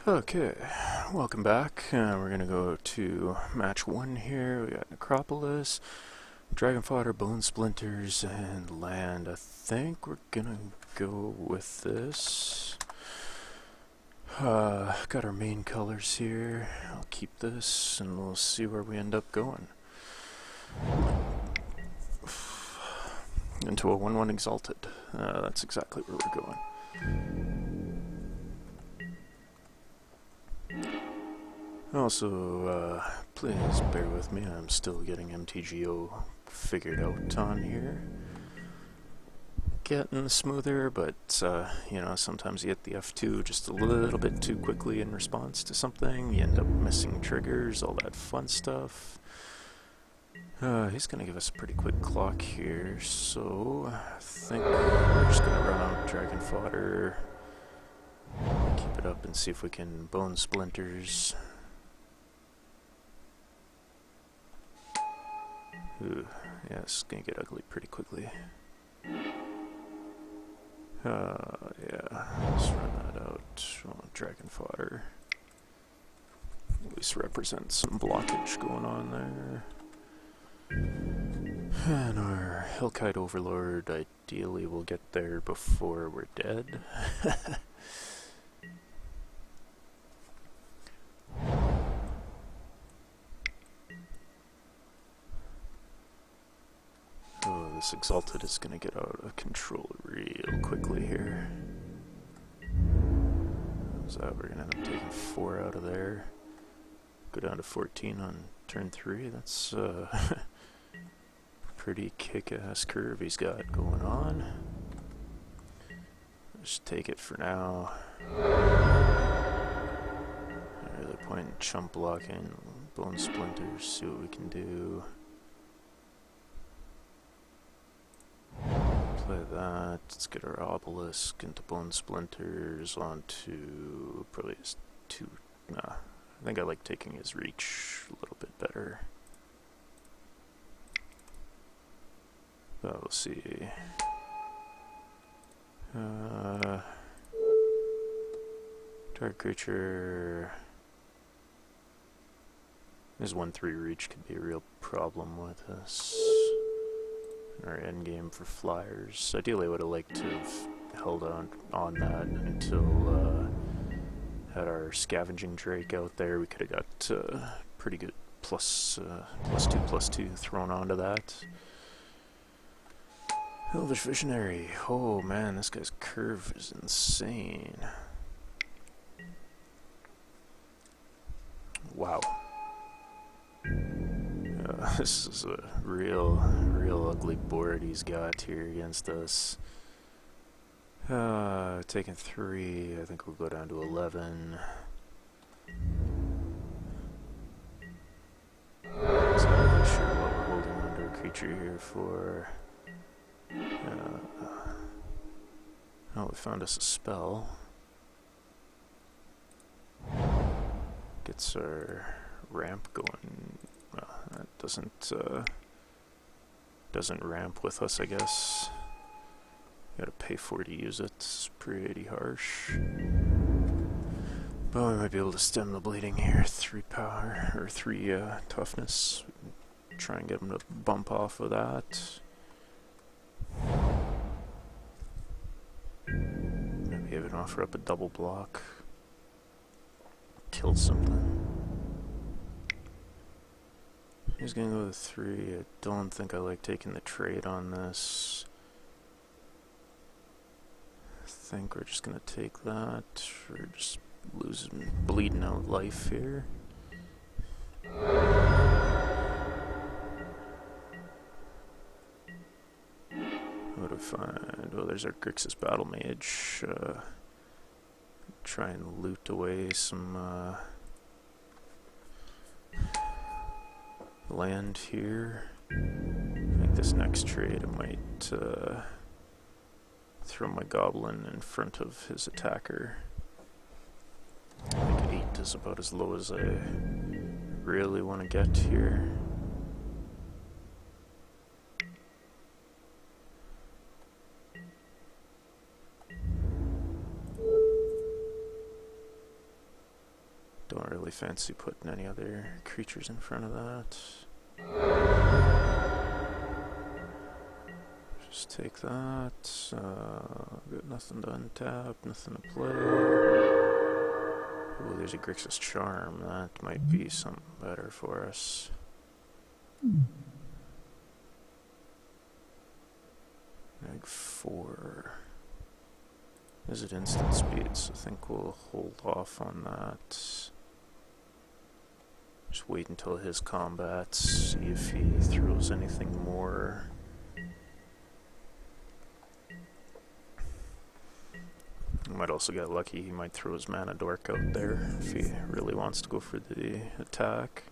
Okay, welcome back. We're gonna go to match 1 here. We got Necropolis, Dragon Fodder, Bone Splinters, and Land. I think we're gonna go with this. Got our main colors here. I'll keep this and we'll see where we end up going. Into a 1-1 Exalted. That's exactly where we're going. Also, please bear with me, I'm still getting MTGO figured out on here. Getting smoother, but, you know, sometimes you hit the F2 just a little bit too quickly in response to something, you end up missing triggers, all that fun stuff. He's gonna give us a pretty quick clock here, so I think we're just gonna run out Dragon Fodder, keep it up and see if we can Bone Splinters. Ooh, yeah, it's gonna get ugly pretty quickly. Yeah, let's run that out. Oh, Dragon Fodder. At least represents some blockage going on there. And our Hellkite Overlord, ideally will get there before we're dead. This Exalted is going to get out of control real quickly here. So we're going to end up taking 4 out of there. Go down to 14 on turn 3. That's a pretty kick-ass curve he's got going on. Just take it for now. Not really point in chump blocking. Bone Splinters, see what we can do. Play that. Let's get our Obelisk into Bone Splinters onto probably his 2. Nah, I think I like taking his reach a little bit better. But we'll see. Dark Creature. His 1/3 reach could be a real problem with us. Our endgame for flyers. Ideally, I would have liked to have held on that until had our scavenging drake out there. We could have got pretty good +2/+2 thrown onto that. Elvish Visionary. Oh man, this guy's curve is insane. Wow. This is a real ugly board he's got here against us. Taking 3, I think we'll go down to 11. Not exactly sure what we're holding under a creature here for. Oh, we found us a spell. Gets our ramp going. That doesn't ramp with us, I guess. Gotta pay 4 to use it. It's pretty harsh. But we might be able to stem the bleeding here. 3 power, or 3 toughness. Try and get him to bump off of that. Maybe even offer up a double block. Kill something. He's gonna go with 3. I don't think I like taking the trade on this. I think we're just gonna take that. We're just bleeding out life here. What do I find? Oh, there's our Grixis Battle Mage. Try and loot away some land here. I think this next trade I might throw my goblin in front of his attacker. I think 8 is about as low as I really want to get here. Don't really fancy putting any other creatures in front of that. Just take that. Got nothing to untap, nothing to play. Ooh, there's a Grixis Charm. That might be something better for us. Neg 4. Is it instant speed? So I think we'll hold off on that. Just wait until his combat, see if he throws anything more. He might also get lucky, he might throw his mana dork out there if he really wants to go for the attack.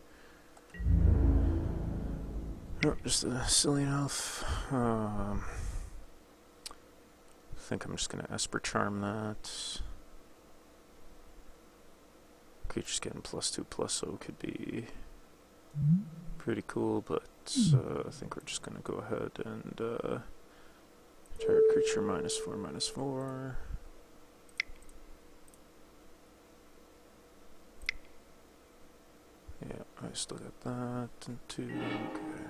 Oh, just a silly enough. I think I'm just gonna Esper Charm that. Creatures getting +2/+0 could be pretty cool, but I think we're just gonna go ahead and target creature -4/-4. Yeah, I still got that and 2. Okay.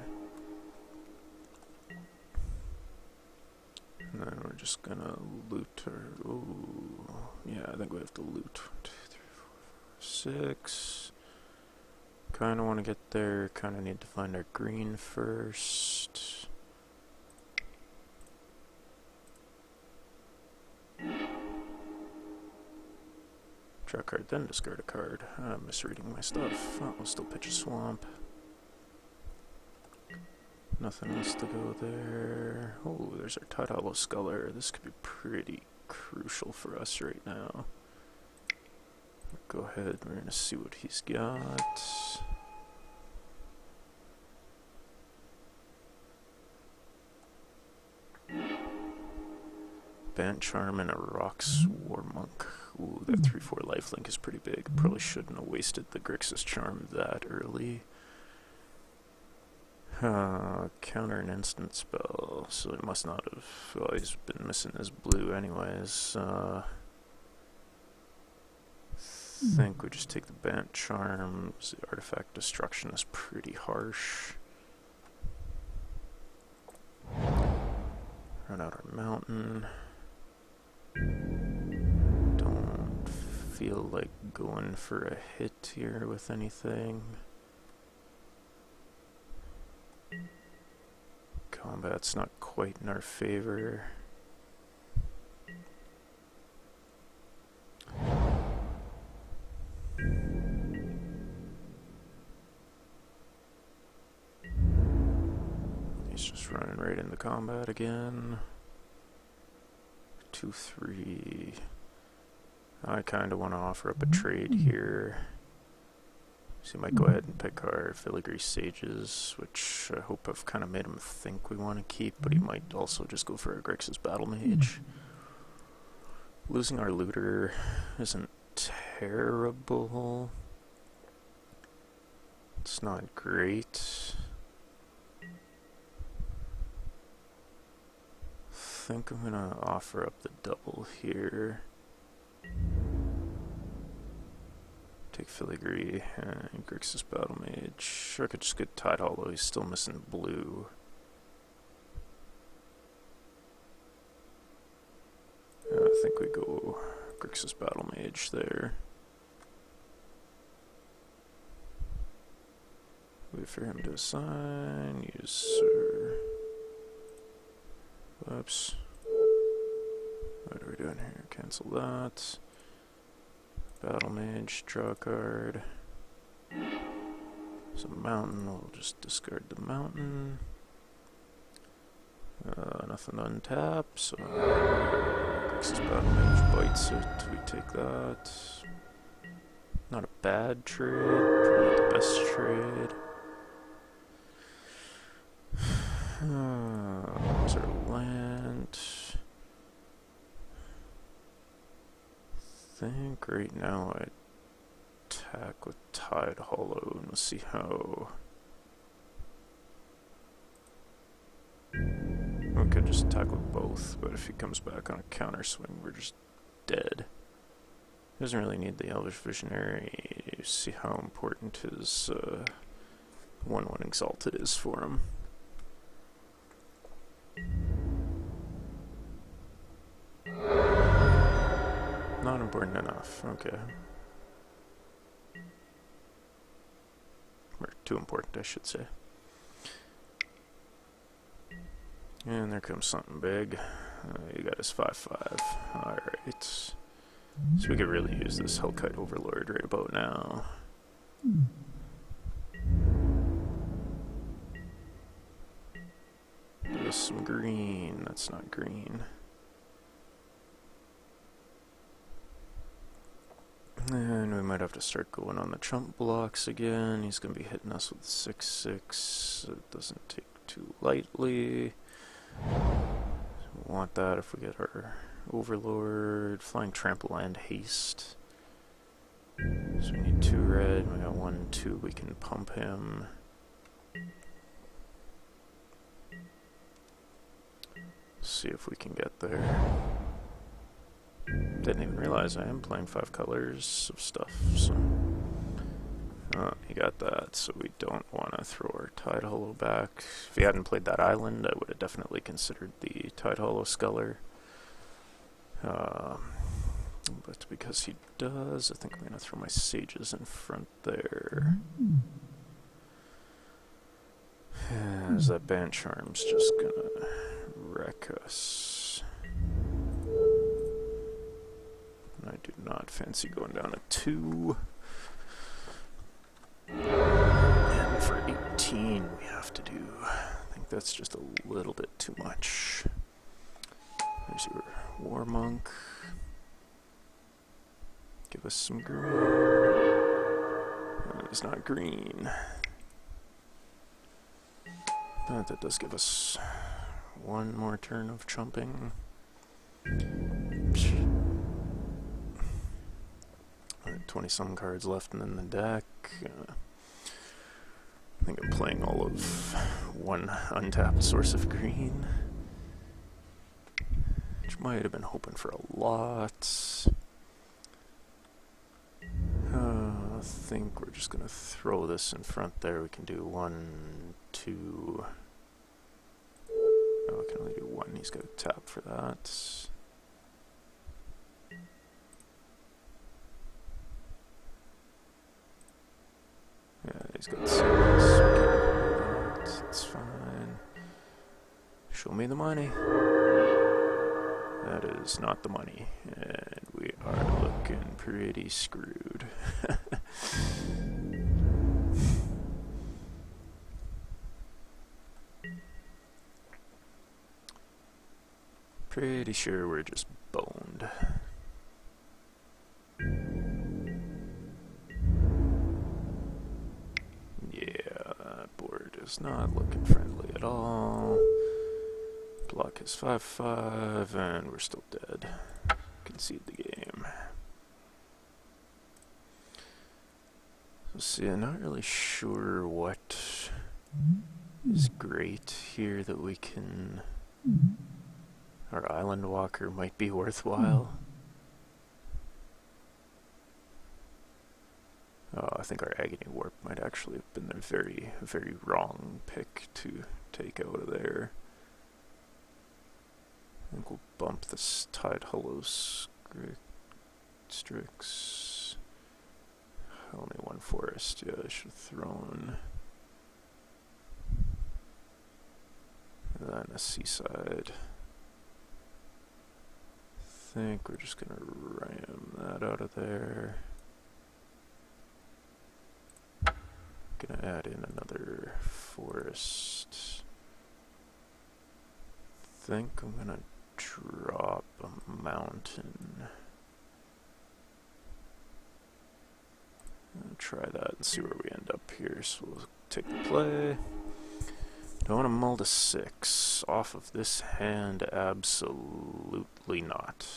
And then we're just gonna loot her. Ooh, yeah, I think we have to loot. 1, 2, 3, 4, 5, 6. Kinda wanna get there, kinda need to find our green first. Draw a card, then discard a card. I'm misreading my stuff. Oh, we'll still pitch a swamp. Nothing else to go there. Oh, there's our Tide Hollow Sculler. This could be pretty crucial for us right now. Go ahead, we're gonna see what he's got. Bant Charm and a Rock's War Monk. Ooh, that 3/4 lifelink is pretty big. Probably shouldn't have wasted the Grixis Charm that early. Counter an instant spell, so he must not have. Well, he's been missing his blue anyways. Think we just take the Bant Charms. The artifact destruction is pretty harsh. Run out our mountain. Don't feel like going for a hit here with anything. Combat's not quite in our favor. He's just running right into combat again. 2, 3. I kind of want to offer up a trade here. So he might go ahead and pick our Filigree Sages, which I hope I've kind of made him think we want to keep, but he might also just go for a Grixis Battle Mage. Losing our looter isn't terrible. It's not great. I think I'm gonna offer up the double here. Take Filigree and Grixis Battle Mage. Or I could just get Tide Hollow, he's still missing blue. I think we go Grixis Battle Mage there. Wait for him to assign, use whoops. What are we doing here? Cancel that. Battle Mage, draw a card. So mountain, we'll just discard the mountain. Nothing to untap, so Grixis Battle Mage bites it, we take that. Not a bad trade, probably not the best trade. There's our land. I think right now I attack with Tide Hollow and we'll see how. We could just attack with both, but if he comes back on a counter swing, we're just dead. He doesn't really need the Elvish Visionary, see how important his 1/1 Exalted is for him. Not important enough, okay. Or too important, I should say. And there comes something big. You got his 5/5. Alright. So we could really use this Hellkite Overlord right about now. Give us some green. That's not green. And we might have to start going on the chump blocks again. He's going to be hitting us with 6/6. It doesn't take too lightly. We want that if we get our Overlord. Flying Trample and Haste. So we need 2 red. We got 1, 2. We can pump him. See if we can get there. Didn't even realize I am playing 5 colors of stuff, so... Oh, he got that, so we don't want to throw our Tide Hollow back. If he hadn't played that island, I would have definitely considered the Tide Hollow Sculler. But because he does, I think I'm going to throw my Sages in front there. As that Band Charm's just going to wreck us. I do not fancy going down a 2. And for 18 we have to do. I think that's just a little bit too much. There's your War Monk. Give us some green. It's not green. But that does give us 1 more turn of chumping. 20-some cards left in the deck. I think I'm playing all of 1 untapped source of green, which might have been hoping for a lot. I think we're just going to throw this in front there. We can do 1, 2... Oh, I can only do 1. He's got to tap for that. Yeah, he's got 6. It's fine. Show me the money. That is not the money. And we are looking pretty screwed. Pretty sure we're just boned. Is not looking friendly at all. Block his 5/5, and we're still dead. Concede the game. So see, I'm not really sure what is great here that we can... Our Island Walker might be worthwhile. I think our Agony Warp might actually have been the very, very wrong pick to take out of there. I think we'll bump this Tide Hollow Strix. Only 1 forest. Yeah, I should have thrown. And then a Seaside. I think we're just gonna ram that out of there. Gonna add in another forest. Think I'm gonna drop a mountain. I'll try that and see where we end up here. So we'll take the play. Don't want to mull to 6 off of this hand. Absolutely not.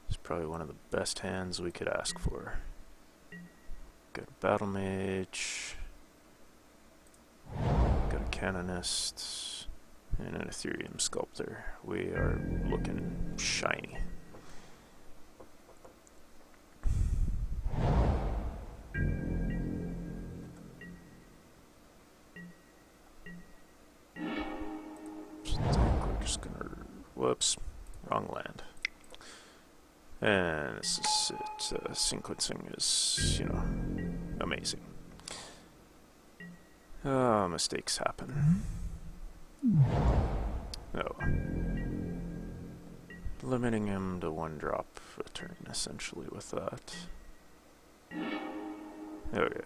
It's probably one of the best hands we could ask for. Got a Battle Mage, got a Canonist, and an Ethereum Sculptor. We are looking shiny. just gonna... Whoops. Wrong land. And this is it. Sequencing is, you know, amazing. Mistakes happen. Oh. Limiting him to 1 drop a turn, essentially, with that. Okay.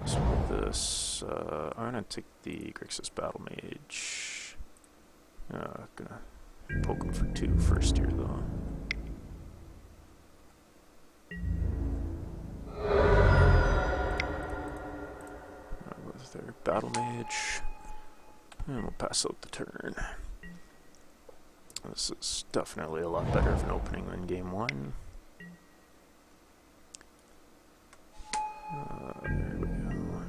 So with this, I'm gonna take the Grixis Battle Mage. Gonna poke him for 2 first here, though. With their Battle Mage. And we'll pass out the turn. This is definitely a lot better of an opening than game 1. There we go.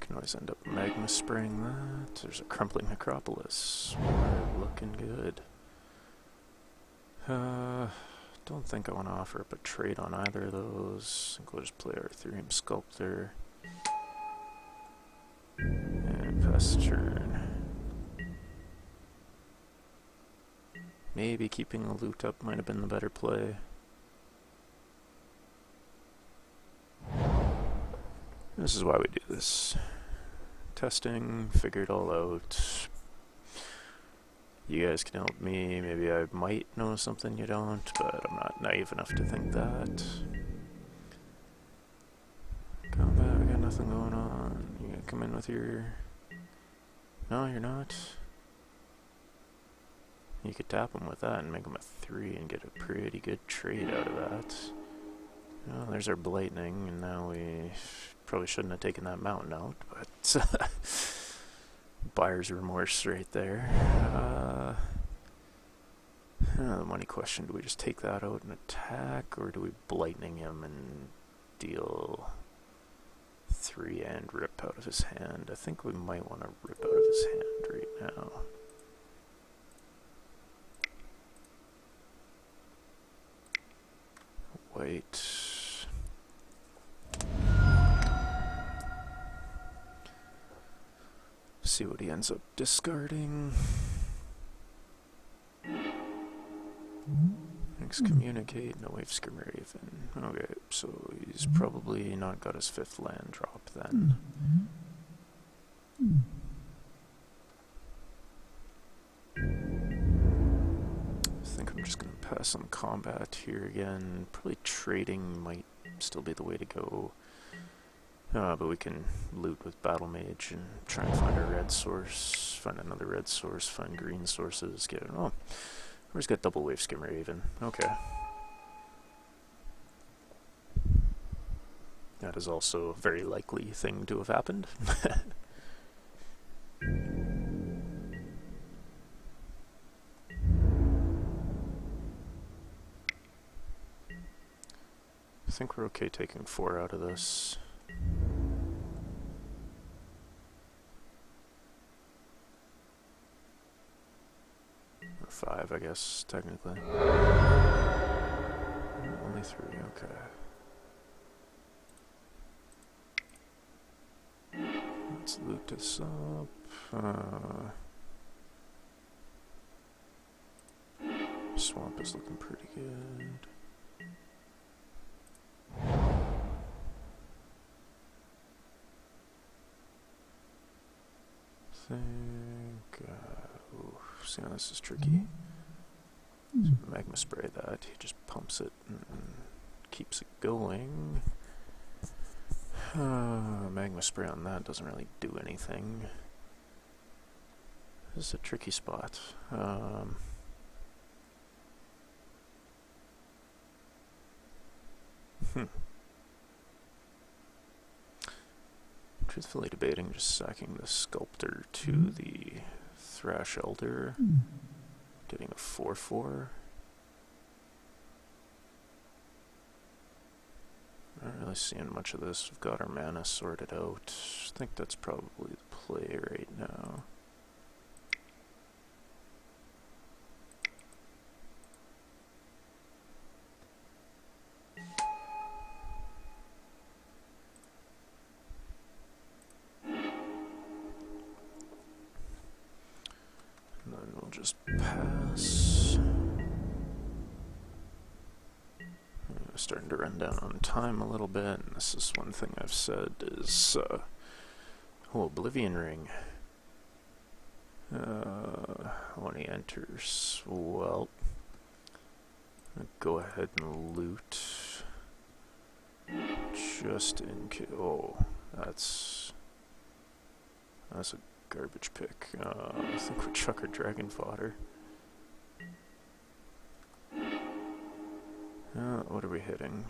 Can always end up magma spraying that. There's a crumbling necropolis. We're looking good. Don't think I want to offer up a trade on either of those. I think we'll just play our Ethereum Sculptor. And pass the turn. Maybe keeping the loot up might have been the better play. This is why we do this. Testing, figure it all out. You guys can help me. Maybe I might know something you don't, but I'm not naive enough to think that. Combat, we got nothing going on. You gonna come in with your... No, you're not. You could tap him with that and make him a 3 and get a pretty good trade out of that. Well, there's our Blightning, and now we probably shouldn't have taken that mountain out, but buyer's remorse right there. The money question, do we just take that out and attack, or do we Blightning him and deal 3 and rip out of his hand? I think we might want to rip out of his hand right now. Wait. See what he ends up discarding. Excommunicate, no wave Skimmer Raven. Okay, so he's probably not got his 5th land drop then. I think I'm just going to pass on combat here again. Probably trading might still be the way to go. But we can loot with Battle Mage and try and find a red source, find another red source, find green sources, get it. Oh, where's got double wave Skimmer even? Okay. That is also a very likely thing to have happened. I think we're okay taking 4 out of this. Or 5, I guess, technically. Only 3, okay. Let's loot this up. Swamp is looking pretty good. See how this is tricky. So magma spray that, he just pumps it and keeps it going. Magma spray on that doesn't really do anything. This is a tricky spot. Truthfully debating just sacking the Sculptor to the Thrash Elder, getting a 4/4. Not really seeing much of this. We've got our mana sorted out. I think that's probably the play right now. I'll just pass. Starting to run down on time a little bit, and this is one thing I've said is, Oblivion Ring. When he enters, well, go ahead and loot, just in case. Oh, that's a garbage pick. I think we'll chuck our dragon fodder. What are we hitting?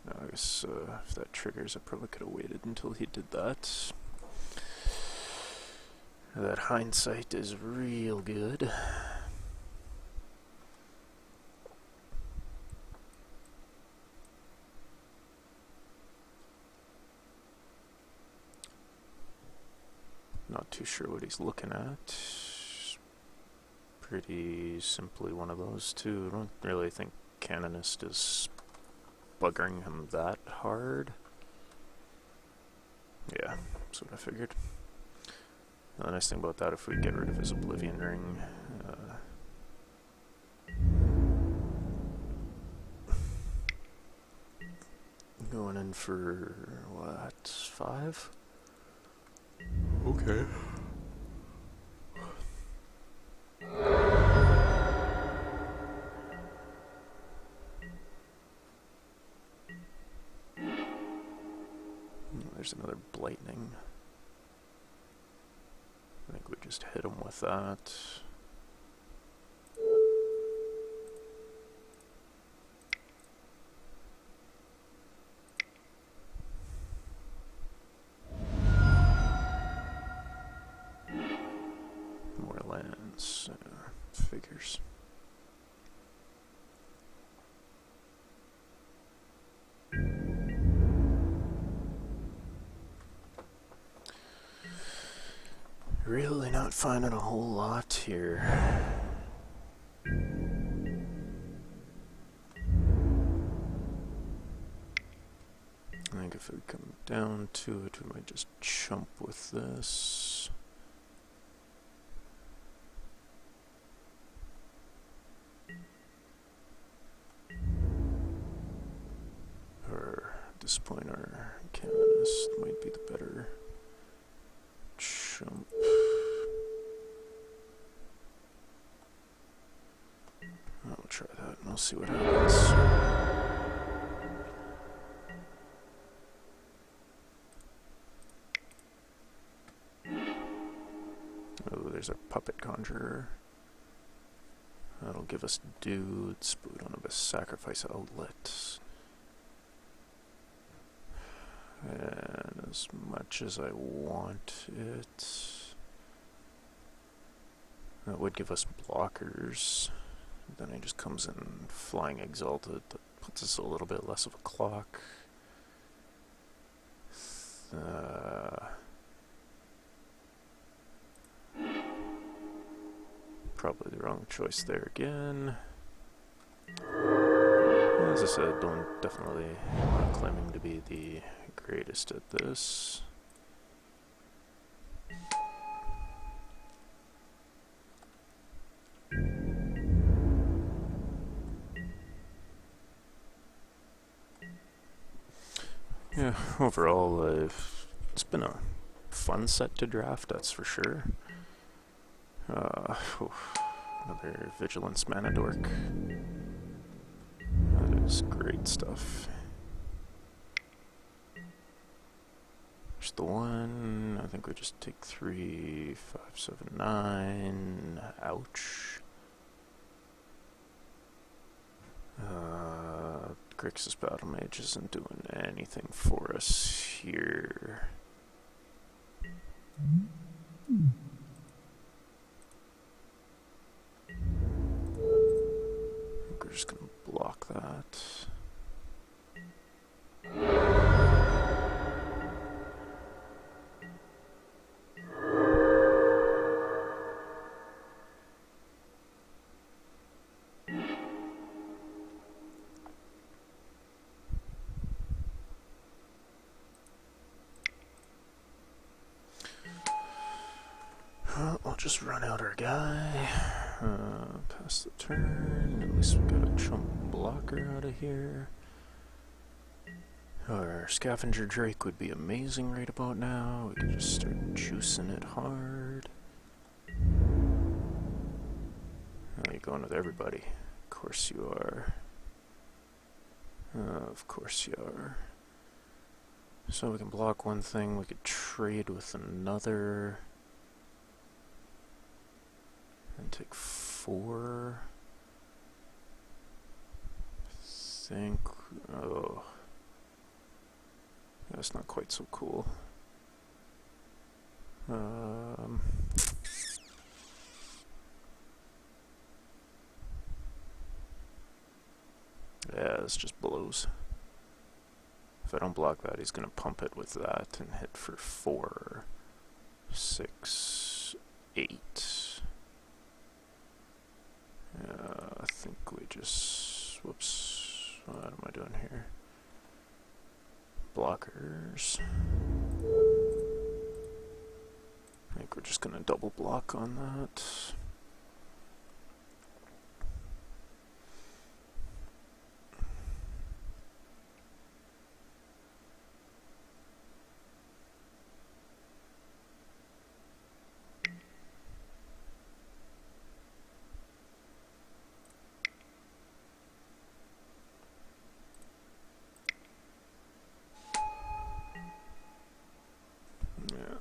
I guess if that triggers, I probably could have waited until he did that. That hindsight is real good. Not too sure what he's looking at. Pretty simply one of those two. I don't really think Canonist is buggering him that hard. Yeah, that's what I figured. The nice thing about that, if we get rid of his Oblivion Ring, going in for, what, 5? Okay. There's another Blightning. I think we just hit him with that. More lands, figures. Really not finding a whole lot here. I think if we come down to it, we might just chump with this. Or disappoint our Canonist might be the better chump. I'll try that and we'll see what happens. Oh, there's our Puppet Conjurer. That'll give us dudes, but we don't have a sacrifice outlet. And as much as I want it, that would give us blockers. Then he just comes in Flying Exalted. That puts us a little bit less of a clock. Probably the wrong choice there again. As I said, definitely not claiming to be the greatest at this. Yeah, overall, it's been a fun set to draft, that's for sure. Another Vigilance Mana Dork. That is great stuff. There's the one. I think we just take 3, 5, 7, 9. Ouch. Grixis Battle Mage isn't doing anything for us here. We're just gonna block that. Well, we'll just run out our guy. Pass the turn. At least we got a chump blocker out of here. Our Scavenger Drake would be amazing right about now. We could just start juicing it hard. Oh, you're going with everybody. Of course you are. Of course you are. So we can block one thing, we could trade with another. And take 4. I think. Oh. That's not quite so cool. Yeah, this just blows. If I don't block that, he's gonna pump it with that and hit for 4, 6, 8. I think we just... Whoops. What am I doing here? Blockers. I think we're just gonna double block on that.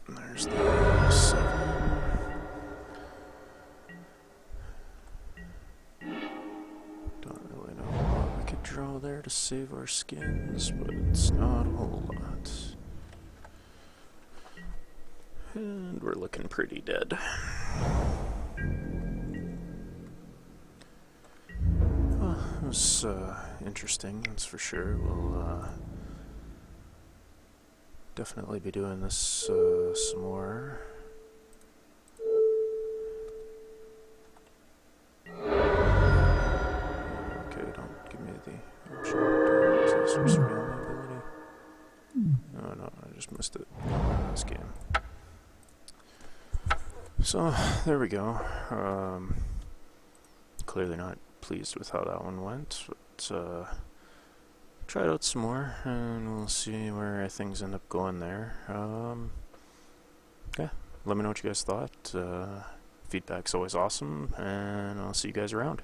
There's the 7. Don't really know what we could draw there to save our skins, but it's not a whole lot. And we're looking pretty dead. Well, it was interesting, that's for sure. We'll definitely be doing this some more. Okay, don't give me the option to sorcery on my ability. Oh no, I just missed it in this game. So, there we go. Clearly not pleased with how that one went, but try it out some more, and we'll see where things end up going there. Yeah, let me know what you guys thought. Feedback's always awesome, and I'll see you guys around.